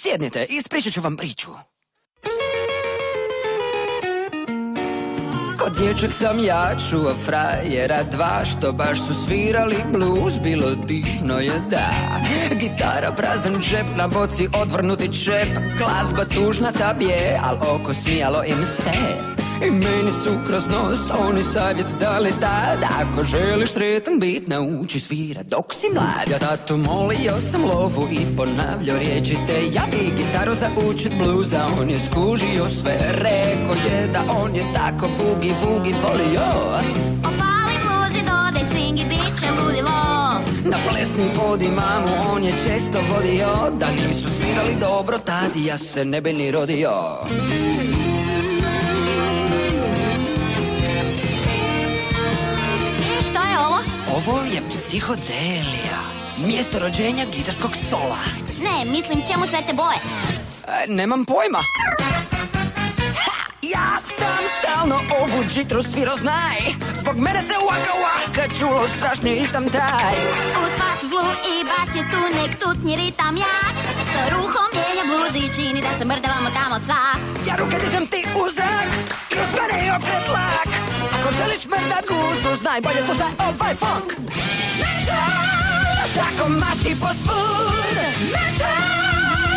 Sjednite, ispričat ću vam priču. Kod dječak sam ja čuo frajera dva, što baš su svirali blues, bilo divno je da. Gitara, prazan džep, na boci odvrnuti čep, glazba tužna tab je, al oko smijalo im se. I meni su kroz nos oni savjet dali tad, ako želiš sretan bit, nauči svirat dok si mlad. Ja tatu molio sam lovu i ponavljao riječi te, ja bi gitaru za učit bluza, on je skužio sve, rekao je da on je tako bugi vugi volio. Opali bluzi, dodaj swing i bit će ludilo. Na plesni podi mamu on je često vodio, da nisu svirali dobro tad ja se ne bi ni rodio. Ovo je psihodelija, mjesto rođenja gitarskog sola. Ne, mislim čemu sve te boje? Nemam pojma. Ja sam stalno ovu džitru svirao, znaj. Zbog mene se waka waka čulo strašni ritam taj. Uz facu zlu i bacio tu nek tutnji ritam jak. To ruhom mijenja bluz i čini da se mrdavamo tamo svak. Ja ruke dižem ti u zrak i uz mene je okret lak. Ako želiš mrdat guzu, znaj, bolje slušaj ovaj funk. Tako maši po svud,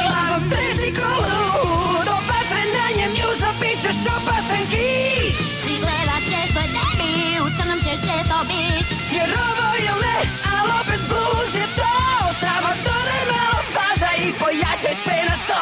glavom tresi ko lud. Do vatre na njem juzo, bit ćeš opasan kit. Svi gledat će što je tebi, u crnom ćeš često bit. Vjerovo ili ne, al opet blues je to. Samo dodaj malo faza i pojačaj sve na sto.